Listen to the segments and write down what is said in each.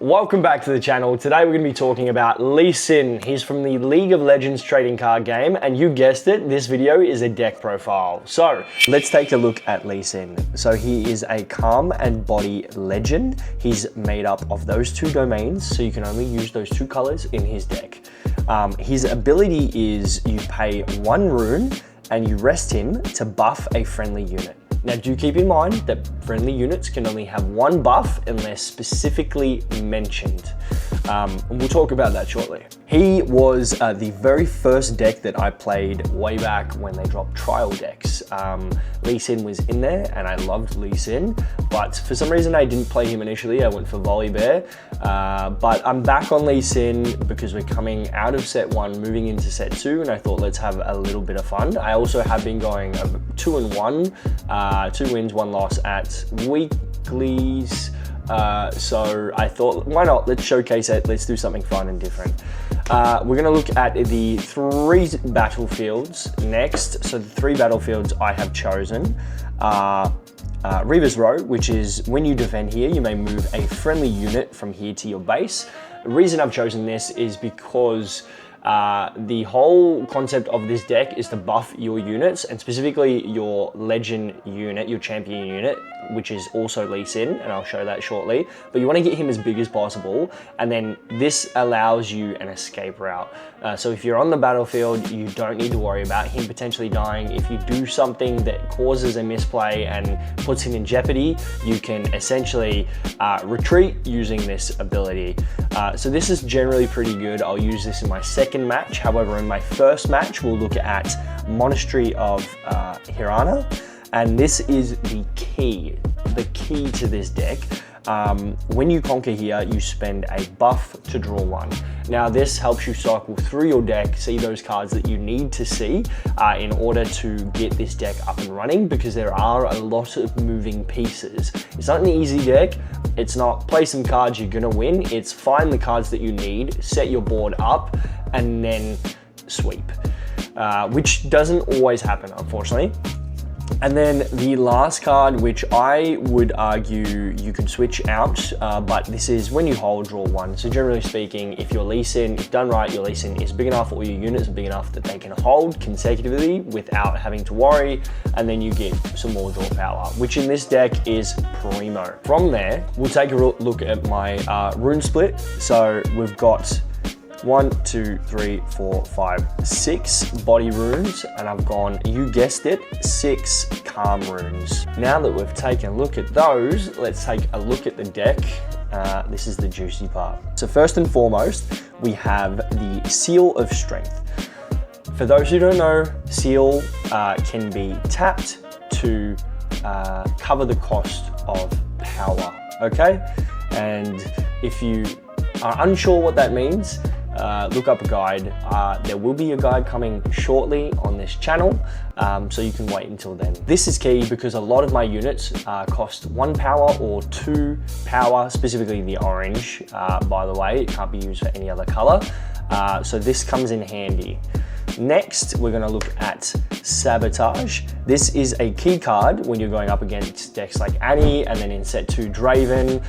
Welcome back to the channel. Today we're going to be talking about Lee Sin. He's from the League of Legends trading card game, and you guessed it, this video is a deck profile. So let's take a look at Lee Sin. So he is a Calm and Body legend. He's made up of those two domains, so you can only use those two colors in his deck. His ability is you pay 1 rune and you rest him to buff a friendly unit. Now do keep in mind that friendly units can only have 1 buff unless specifically mentioned. And we'll talk about that shortly. He was the very first deck that I played way back when they dropped trial decks. Lee Sin was in there and I loved Lee Sin, but for some reason I didn't play him initially. I went for Volibear, but I'm back on Lee Sin because we're coming out of set 1, moving into set 2, and I thought let's have a little bit of fun. I also have been going 2-1, 2 wins, 1 loss at weeklies. So I thought, why not? Let's showcase it. Let's do something fun and different. We're going to look at the 3 battlefields next. So the 3 battlefields I have chosen are Reaver's Row, which is when you defend here, you may move a friendly unit from here to your base. The reason I've chosen this is because the whole concept of this deck is to buff your units, and specifically your legend unit, your champion unit, which is also Lee Sin, and I'll show that shortly. But you want to get him as big as possible, and then this allows you an escape route. So if you're on the battlefield, you don't need to worry about him potentially dying. If you do something that causes a misplay and puts him in jeopardy, you can essentially retreat using this ability. So this is generally pretty good. I'll use this in my second match. However, in my first match, we'll look at Monastery of Hirana, and this is the key to this deck. When you conquer here, you spend a buff to draw 1. Now this helps you cycle through your deck, see those cards that you need to see in order to get this deck up and running, because there are a lot of moving pieces. It's not an easy deck. It's not play some cards, you're gonna win. It's find the cards that you need, set your board up, and then sweep, which doesn't always happen, unfortunately. And then the last card, which I would argue you can switch out, but this is when you hold, draw 1. So generally speaking, if your Lee Sin, if done right, your Lee Sin is big enough, or your units are big enough that they can hold consecutively without having to worry, and then you get some more draw power, which in this deck is primo. From there, we'll take a look at my rune split. So we've got 1, 2, 3, 4, 5, 6 body runes, and I've gone, you guessed it, 6 calm runes. Now that we've taken a look at those, let's take a look at the deck. This is the juicy part. So first and foremost, we have the Seal of Strength. For those who don't know, Seal can be tapped to cover the cost of power, okay? And if you are unsure what that means, look up a guide. There will be a guide coming shortly on this channel, so you can wait until then. This is key because a lot of my units cost 1 power or 2 power, specifically the orange, by the way. It can't be used for any other color, so this comes in handy. Next, we're going to look at Sabotage. This is a key card when you're going up against decks like Annie, and then in set 2, Draven.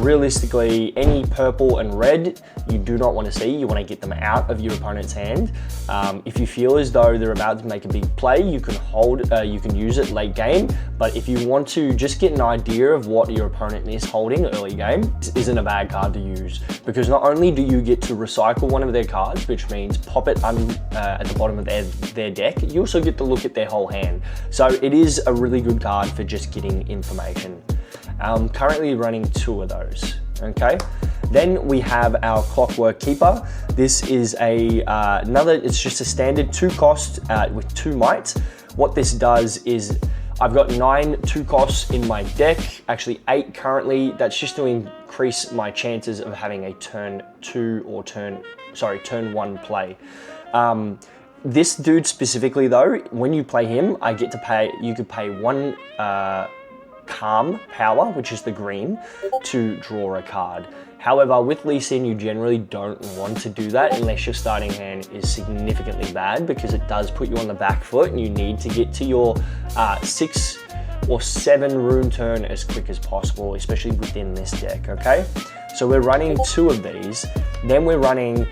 Realistically, any purple and red you do not want to see. You want to get them out of your opponent's hand. If you feel as though they're about to make a big play, you can hold, you can use it late game. But if you want to just get an idea of what your opponent is holding early game, this isn't a bad card to use, because not only do you get to recycle one of their cards, which means pop it at the bottom of their deck, you also get to look at their whole hand. So it is a really good card for just getting information. I'm currently running 2 of those, okay? Then we have our Clockwork Keeper. This is it's just a standard 2 cost with 2 might. What this does is, I've got 9 2 costs in my deck, actually 8 currently. That's just to increase my chances of having a turn 1 play. This dude specifically though, when you play him, you could pay 1 Calm power, which is the green, to draw a card. However, with Lee Sin, you generally don't want to do that unless your starting hand is significantly bad, because it does put you on the back foot and you need to get to your 6 or 7 rune turn as quick as possible, especially within this deck, okay? So we're running 2 of these. Then we're running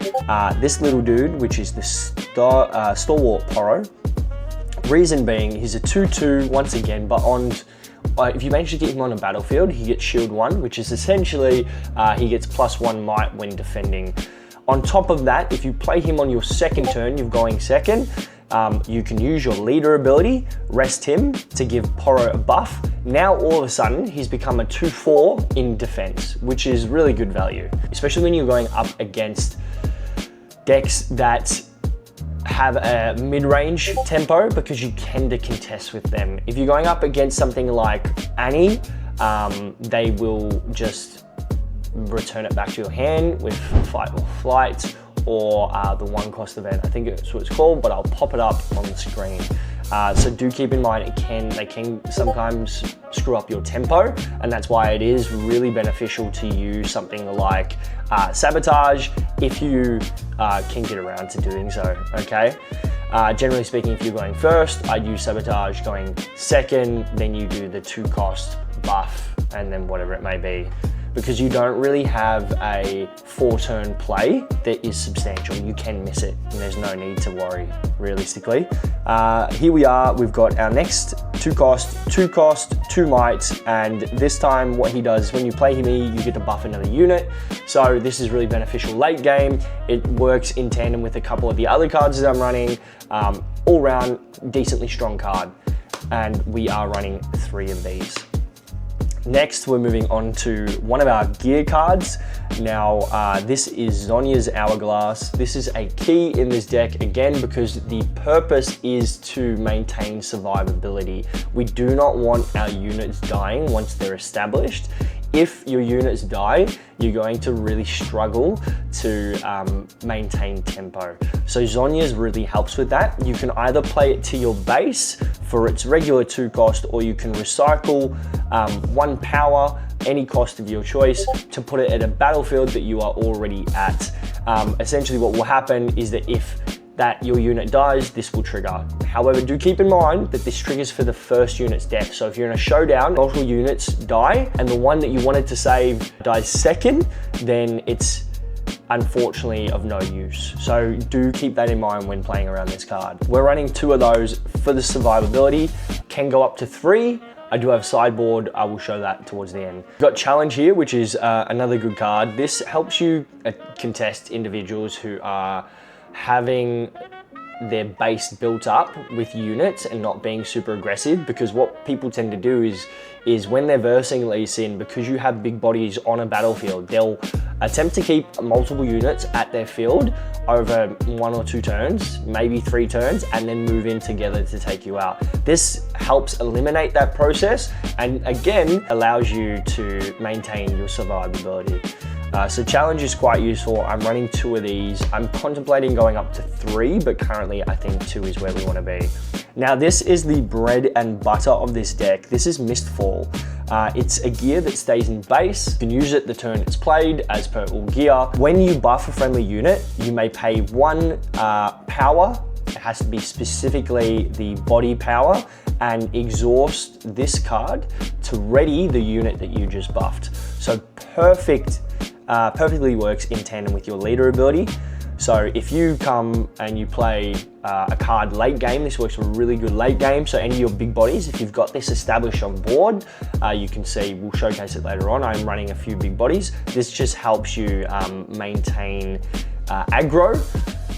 this little dude, which is the Stalwart Poro. Reason being, he's a 2/2 once again, but if you manage to get him on a battlefield, he gets shield 1, which is essentially he gets +1 might when defending. On top of that, if you play him on your second turn, you're going second, you can use your leader ability, rest him to give Poro a buff. Now all of a sudden, he's become a 2/4 in defense, which is really good value, especially when you're going up against decks that have a mid-range tempo, because you tend to contest with them. If you're going up against something like Annie, they will just return it back to your hand with Fight or Flight, or the 1-cost event. I think that's what it's called, but I'll pop it up on the screen. So do keep in mind, they can sometimes screw up your tempo, and that's why it is really beneficial to use something like Sabotage if you can get around to doing so, okay? Generally speaking, if you're going first, I'd use Sabotage. Going second, then you do the 2-cost buff, and then whatever it may be, because you don't really have a 4-turn play that is substantial. You can miss it, and there's no need to worry, realistically. Here we are, we've got our next 2-cost, 2 might, and this time what he does, when you play him, you get to buff another unit. So this is really beneficial late game. It works in tandem with a couple of the other cards that I'm running. All round, decently strong card. And we are running 3 of these. Next, we're moving on to one of our gear cards. Now, this is Zhonya's Hourglass. This is a key in this deck, again, because the purpose is to maintain survivability. We do not want our units dying once they're established. If your units die, you're going to really struggle to maintain tempo. So Zhonya's really helps with that. You can either play it to your base for its regular 2-cost, or you can recycle 1 power, any cost of your choice, to put it at a battlefield that you are already at. Essentially what will happen is that if your unit dies, this will trigger. However, do keep in mind that this triggers for the first unit's death. So if you're in a showdown, multiple units die, and the one that you wanted to save dies second, then it's unfortunately of no use. So do keep that in mind when playing around this card. We're running 2 of those for the survivability, can go up to 3. I do have Sideboard, I will show that towards the end. Got Challenge here, which is another good card. This helps you contest individuals who are having their base built up with units and not being super aggressive, because what people tend to do is when they're versing Lee Sin, because you have big bodies on a battlefield, they'll attempt to keep multiple units at their field over 1 or 2 turns, maybe 3 turns, and then move in together to take you out. This helps eliminate that process, and again, allows you to maintain your survivability. So Challenge is quite useful. I'm running 2 of these. I'm contemplating going up to 3, but currently I think 2 is where we want to be. Now this is the bread and butter of this deck. This is Mistfall. It's a gear that stays in base. You can use it the turn it's played, as per all gear. When you buff a friendly unit, you may pay 1 power. It has to be specifically the body power, and exhaust this card to ready the unit that you just buffed. So perfectly works in tandem with your leader ability. So if you come and you play a card late game, this works really good late game. So any of your big bodies, if you've got this established on board, you can see, we'll showcase it later on, I'm running a few big bodies. This just helps you maintain aggro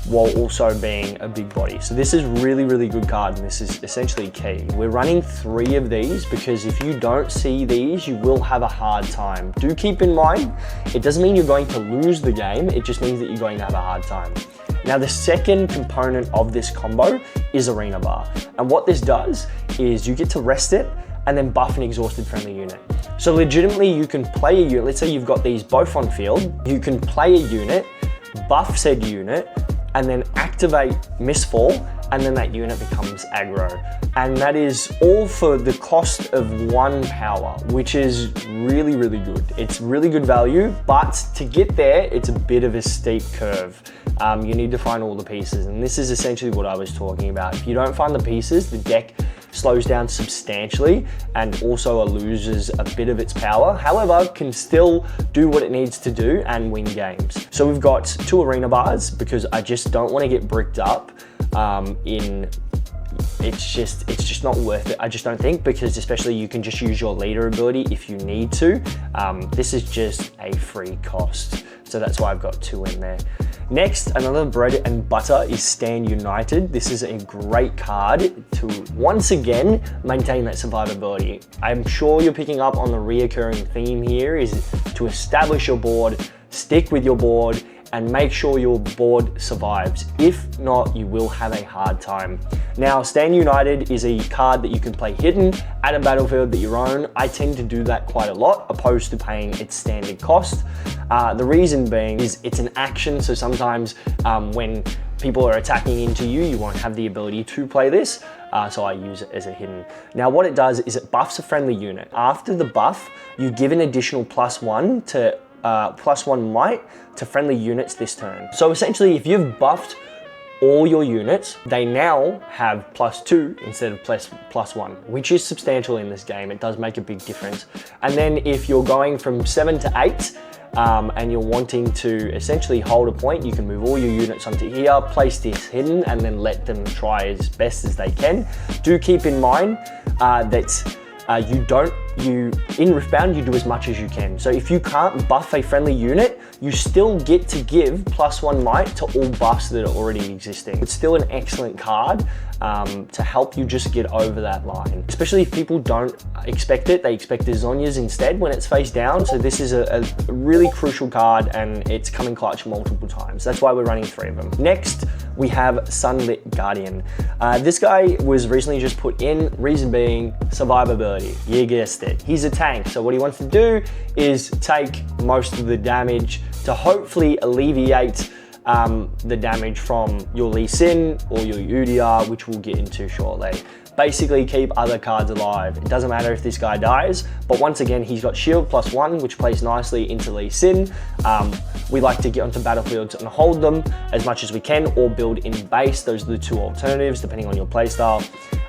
while also being a big body. So this is really good card, and this is essentially key. We're running 3 of these because if you don't see these, you will have a hard time. Do keep in mind, it doesn't mean you're going to lose the game, it just means that you're going to have a hard time. Now the second component of this combo is Arena Bar. And what this does is you get to rest it and then buff an exhausted friendly unit. So legitimately you can play a unit, let's say you've got these both on field, you can play a unit, buff said unit, and then activate Mistfall, and then that unit becomes aggro. And that is all for the cost of 1 power, which is really good. It's really good value, but to get there, it's a bit of a steep curve. You need to find all the pieces, and this is essentially what I was talking about. If you don't find the pieces, the deck slows down substantially and also loses a bit of its power. However, can still do what it needs to do and win games. So we've got 2 arena bars because I just don't want to get bricked up it's just not worth it, I just don't think, because especially you can just use your leader ability if you need to. This is just a free cost, so that's why I've got 2 in there. Next, another bread and butter is Stand United. This is a great card to once again maintain that survivability. I'm sure you're picking up on the reoccurring theme here is to establish your board, stick with your board, and make sure your board survives. If not, you will have a hard time. Now, Stand United is a card that you can play hidden at a battlefield that you own. I tend to do that quite a lot, opposed to paying its standard cost. The reason being is it's an action, so sometimes when people are attacking into you, you won't have the ability to play this, so I use it as a hidden. Now, what it does is it buffs a friendly unit. After the buff, you give an additional +1 to +1 might to friendly units this turn. So essentially, if you've buffed all your units, they now have +2 instead of +1, which is substantial in this game. It does make a big difference. And then if you're going from 7 to 8, and you're wanting to essentially hold a point, you can move all your units onto here, place this hidden, and then let them try as best as they can. Do keep in mind that in Riftbound, you do as much as you can. So if you can't buff a friendly unit, you still get to give +1 might to all buffs that are already existing. It's still an excellent card to help you just get over that line. Especially if people don't expect it, they expect the Zhonya's instead when it's face down. So this is a really crucial card and it's come in clutch multiple times. That's why we're running 3 of them. Next, we have Sunlit Guardian. This guy was recently just put in, reason being survivability. You guessed it. He's a tank, so what he wants to do is take most of the damage to hopefully alleviate the damage from your Lee Sin or your Udyr, which we'll get into shortly. Basically keep other cards alive. It doesn't matter if this guy dies, but once again, he's got shield +1, which plays nicely into Lee Sin. We like to get onto battlefields and hold them as much as we can, or build in base. Those are the 2 alternatives, depending on your playstyle.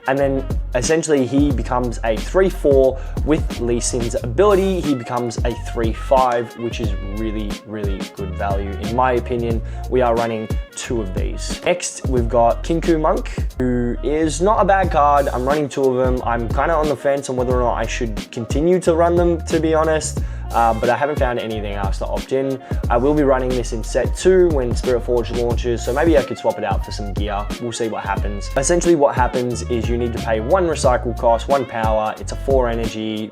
And then essentially he becomes a 3/4 with Lee Sin's ability. He becomes a 3/5, which is really, really good value. In my opinion, we are running 2 of these. Next, we've got Kinku Monk, who is not a bad card. I'm running 2 of them. I'm kind of on the fence on whether or not I should continue to run them, to be honest. But I haven't found anything else to opt in. I will be running this in set 2 when Spirit Forge launches, so maybe I could swap it out for some gear. We'll see what happens. Essentially what happens is you need to pay 1 recycle cost, 1 power, it's a 4 energy,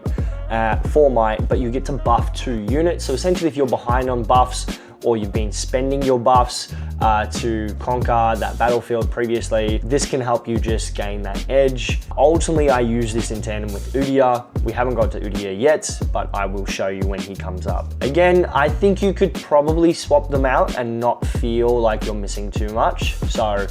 4 might, but you get to buff 2 units. So essentially if you're behind on buffs, or you've been spending your buffs to conquer that battlefield previously, this can help you just gain that edge. Ultimately, I use this in tandem with Udyr. We haven't got to Udyr yet, but I will show you when he comes up. Again, I think you could probably swap them out and not feel like you're missing too much. So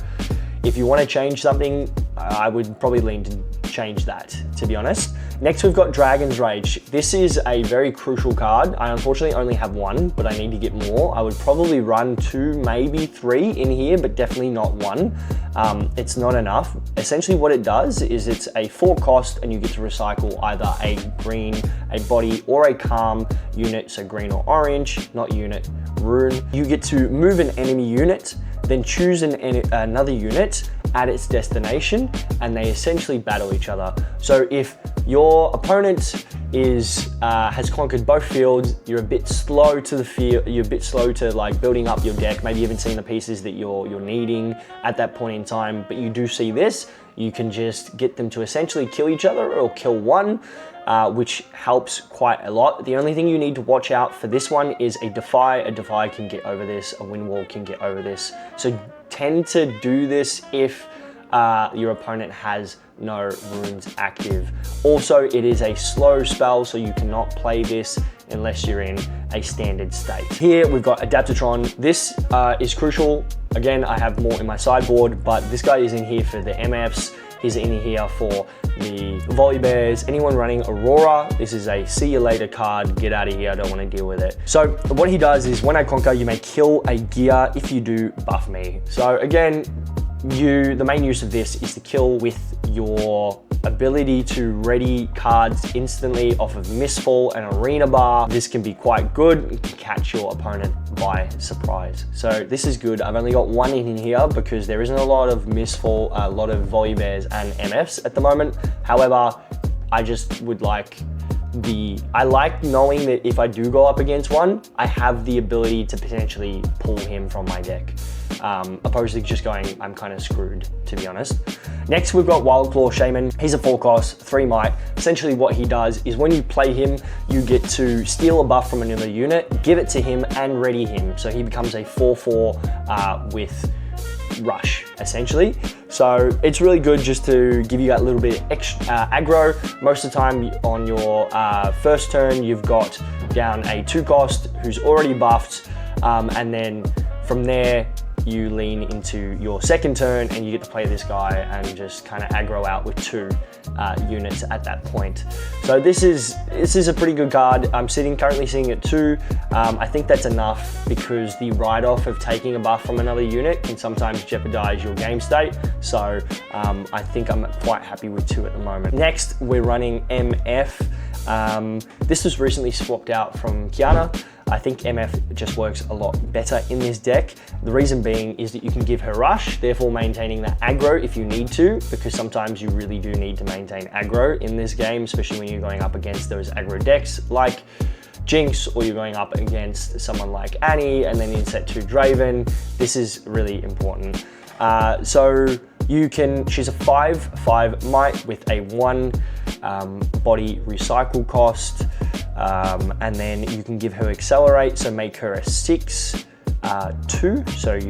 if you want to change something, I would probably lean to change that, to be honest. Next, we've got Dragon's Rage. This is a very crucial card. I unfortunately only have 1, but I need to get more. I would probably run 2, maybe 3 in here, but definitely not 1. It's not enough. Essentially what it does is it's a 4 cost and you get to recycle either a green, a body, or a calm unit, so green or orange, not unit, rune. You get to move an enemy unit, then choose another unit at its destination, and they essentially battle each other. So if your opponent has conquered both fields, you're a bit slow to the field, you're a bit slow to like building up your deck, maybe you haven't seen the pieces that you're needing at that point in time, but you do see this, you can just get them to essentially kill each other or kill one, which helps quite a lot. The only thing you need to watch out for this one is a Defy. A Defy can get over this, a Windwall can get over this. So tend to do this if your opponent has no runes active. Also, it is a slow spell, so you cannot play this unless you're in a standard state. Here we've got Adaptatron. This is crucial. Again, I have more in my sideboard, but this guy is in here for the MFs. He's in here for the Volibears. Anyone running Aurora, this is a see you later card. Get out of here, I don't want to deal with it. So what he does is when I conquer, you may kill a gear. If you do, buff me. So again, the main use of this is to kill with your ability to ready cards instantly off of Misfall and Arena Bar. This can be quite good. It can catch your opponent by surprise. So this is good. I've only got one in here because there isn't a lot of Misfall, a lot of Volibears and MFs at the moment. However, I just would like I like knowing that if I do go up against one, I have the ability to potentially pull him from my deck. Opposed to just going, I'm kind of screwed, to be honest. Next, we've got Wildclaw Shaman. He's a 4-cost, 3 might. Essentially what he does is when you play him, you get to steal a buff from another unit, give it to him, and ready him. So he becomes a 4-4 with rush, essentially. So it's really good just to give you that little bit extra aggro. Most of the time on your first turn, you've got down a 2-cost who's already buffed, and then from there, you lean into your second turn and you get to play this guy and just kind of aggro out with 2 units at that point. So this is a pretty good card. I'm currently sitting at 2. I think that's enough because the write-off of taking a buff from another unit can sometimes jeopardize your game state. So I think I'm quite happy with 2 at the moment. Next, we're running MF. This was recently swapped out from Kiana. I think MF just works a lot better in this deck. The reason being is that you can give her rush, therefore maintaining the aggro if you need to, because sometimes you really do need to maintain aggro in this game, especially when you're going up against those aggro decks like Jinx, or you're going up against someone like Annie and then in set 2 Draven. This is really important. So she's a 5/5 might with a 1 body recycle cost. And then you can give her accelerate, so make her a 6/2. So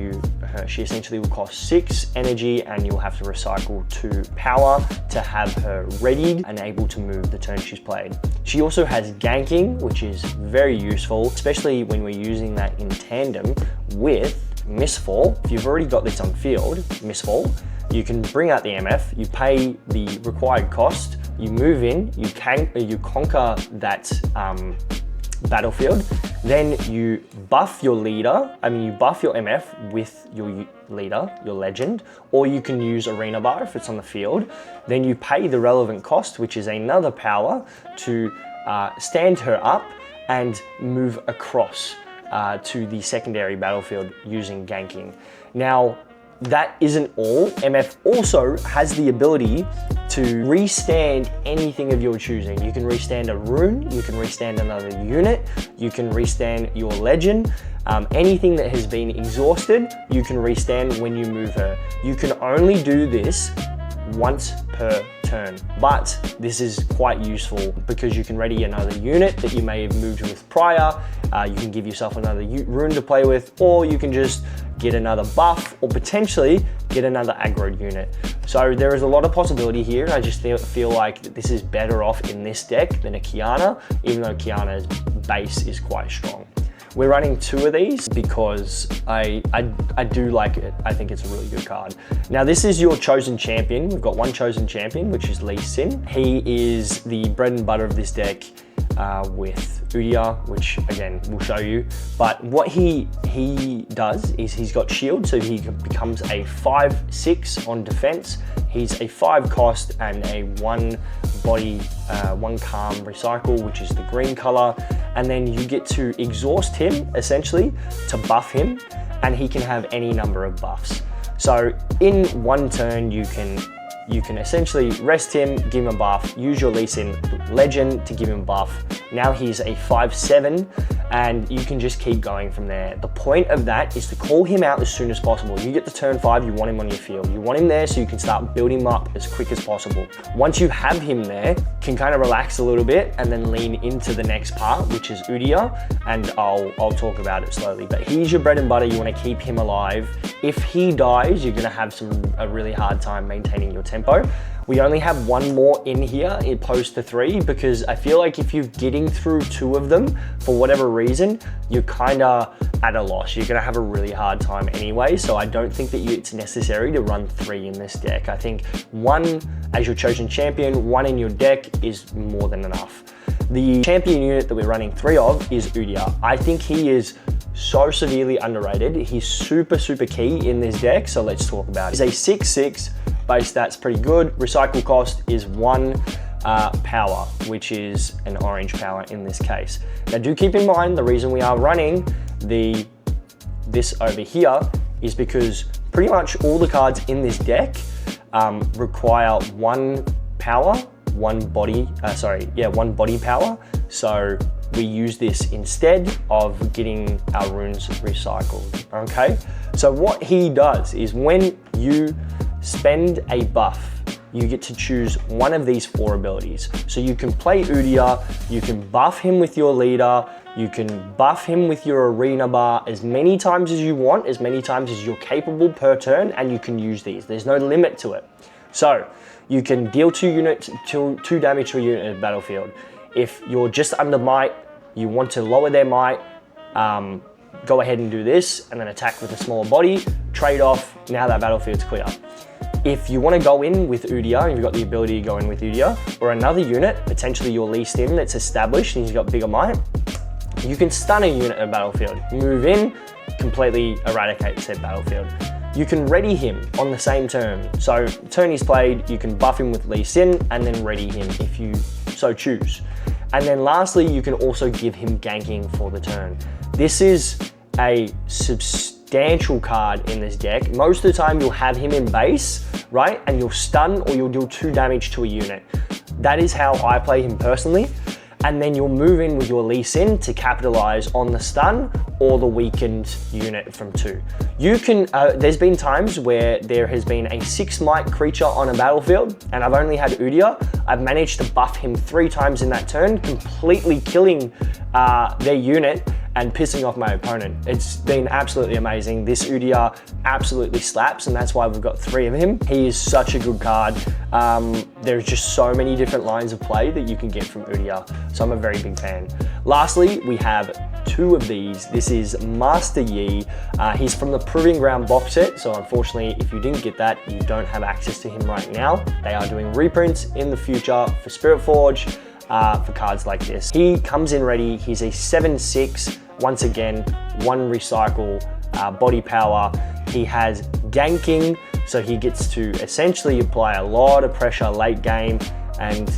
she essentially will cost 6 energy and you'll have to recycle 2 power to have her readied and able to move the turn she's played. She also has ganking, which is very useful, especially when we're using that in tandem with Misfall. If you've already got this on field, Misfall, you can bring out the MF, you pay the required cost, you move in, you conquer that battlefield, then you buff your leader, you buff your MF with your leader, your legend, or you can use Arena Bar if it's on the field. Then you pay the relevant cost, which is another power, to stand her up and move across to the secondary battlefield using ganking. Now, that isn't all. MF also has the ability to restand anything of your choosing. You can restand a rune, you can restand another unit, you can restand your legend. Anything that has been exhausted, you can restand when you move her. You can only do this once per turn, but this is quite useful because you can ready another unit that you may have moved with prior. You can give yourself another rune to play with, or you can just get another buff or potentially get another aggroed unit. So there is a lot of possibility here. I just feel like this is better off in this deck than a Kiana, even though Kiana's base is quite strong. We're running 2 of these because I do like it. I think it's a really good card. Now this is your chosen champion. We've got one chosen champion, which is Lee Sin. He is the bread and butter of this deck with Udyr, which again, we'll show you. But what he does is he's got shield, so he becomes a 5/6 on defense. He's a 5 cost and a 1 body, 1 calm recycle, which is the green color. And then you get to exhaust him essentially to buff him, and he can have any number of buffs. So in 1 turn, you can essentially rest him, give him a buff, use your Lee Sin legend to give him a buff. Now he's a 5/7, and you can just keep going from there. The point of that is to call him out as soon as possible. You get to turn 5, you want him on your field. You want him there so you can start building him up as quick as possible. Once you have him there, you can kind of relax a little bit and then lean into the next part, which is Udyr, and I'll talk about it slowly. But he's your bread and butter. You want to keep him alive. If he dies, you're going to have a really hard time maintaining your tempo. We only have 1 more in here opposed to 3, because I feel like if you're getting through 2 of them for whatever reason, you're kind of at a loss. You're going to have a really hard time anyway, so I don't think that it's necessary to run 3 in this deck. I think 1 as your chosen champion, 1 in your deck is more than enough. The champion unit that we're running 3 of is Udyr. I think he is so severely underrated. He's super key in this deck, so let's talk about it. He's a 6/6 base stats pretty good. Recycle cost is 1 power, which is an orange power in this case. Now do keep in mind, the reason we are running this over here is because pretty much all the cards in this deck require 1 power, 1 body power. So we use this instead of getting our runes recycled, okay? So what he does is when you spend a buff, you get to choose one of these 4 abilities. So you can play Udyr, you can buff him with your leader, you can buff him with your arena bar as many times as you want, as many times as you're capable per turn, and you can use these. There's no limit to it. So you can deal 2 damage to a unit in the battlefield. If you're just under might, you want to lower their might, go ahead and do this, and then attack with a smaller body, trade off, now that battlefield's clear. If you want to go in with Udyr, and you've got the ability to go in with Udyr, or another unit, potentially your Lee Sin that's established and you've got bigger might, you can stun a unit in a battlefield. Move in, completely eradicate said battlefield. You can ready him on the same turn. So turn he's played, you can buff him with Lee Sin and then ready him if you so choose. And then lastly, you can also give him ganking for the turn. This is a substantial card in this deck. Most of the time you'll have him in base, right? And you'll stun or you'll deal 2 damage to a unit. That is how I play him personally. And then you'll move in with your Lee Sin to capitalize on the stun or the weakened unit from 2. You can, there's been times where there has been a 6 might creature on a battlefield and I've only had Udyr. I've managed to buff him 3 times in that turn, completely killing their unit and pissing off my opponent. It's been absolutely amazing. This Udyr absolutely slaps, and that's why we've got 3 of him. He is such a good card. There's just so many different lines of play that you can get from Udyr, so I'm a very big fan. Lastly, we have 2 of these. This is Master Yi. He's from the Proving Ground box set, so unfortunately, if you didn't get that, you don't have access to him right now. They are doing reprints in the future for Spirit Forge, for cards like this. He comes in ready. He's a 7/6. Once again, 1 recycle, body power. He has ganking, so he gets to essentially apply a lot of pressure late game, and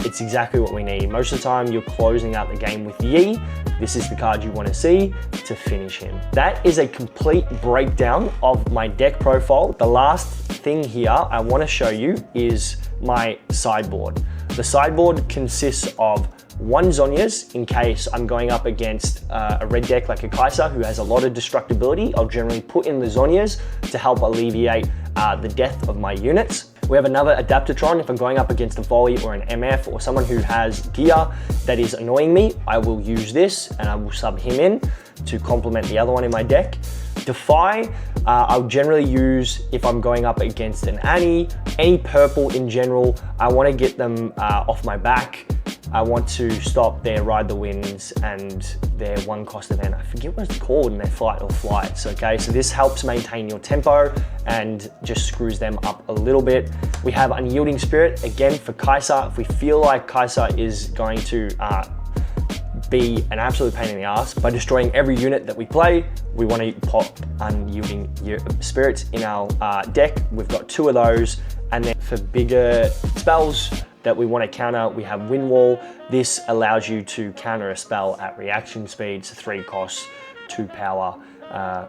it's exactly what we need. Most of the time, you're closing out the game with Yi. This is the card you want to see to finish him. That is a complete breakdown of my deck profile. The last thing here I want to show you is my sideboard. The sideboard consists of 1 Zhonya's in case I'm going up against a red deck like a Kai'Sa who has a lot of destructibility. I'll generally put in the Zhonya's to help alleviate the death of my units. We have another Adaptatron if I'm going up against a Volley or an MF or someone who has gear that is annoying me. I will use this and I will sub him in to complement the other one in my deck. Defy, I'll generally use if I'm going up against an Annie, any purple in general. I want to get them off my back. I want to stop their Ride the Winds and their 1-cost event. I forget what it's called in their Fight or Flights, okay? So this helps maintain your tempo and just screws them up a little bit. We have Unyielding Spirit, again for Kai'Sa. If we feel like Kai'Sa is going to be an absolute pain in the ass by destroying every unit that we play, we want to pop Unyielding Spirits in our deck. We've got 2 of those. And then for bigger spells that we want to counter, we have Wind Wall. This allows you to counter a spell at reaction speeds, 3 costs, 2 power,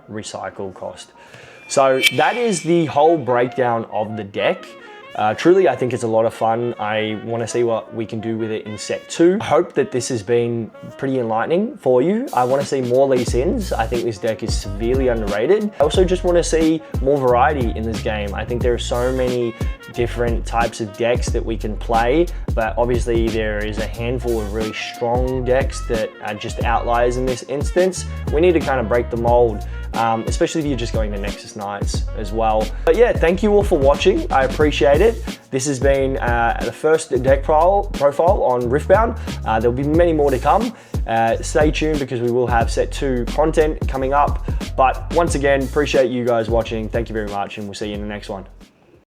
recycle cost. So that is the whole breakdown of the deck. Truly, I think it's a lot of fun. I want to see what we can do with it in set 2. I hope that this has been pretty enlightening for you. I want to see more Lee Sins. I think this deck is severely underrated. I also just want to see more variety in this game. I think there are so many different types of decks that we can play, but obviously there is a handful of really strong decks that are just outliers in this instance. We need to kind of break the mold, especially if you're just going to Nexus Knights as well. But yeah, thank you all for watching. I appreciate it. This has been the first deck profile on Riftbound. There'll be many more to come. Stay tuned because we will have set 2 content coming up. But once again, appreciate you guys watching. Thank you very much, and we'll see you in the next one.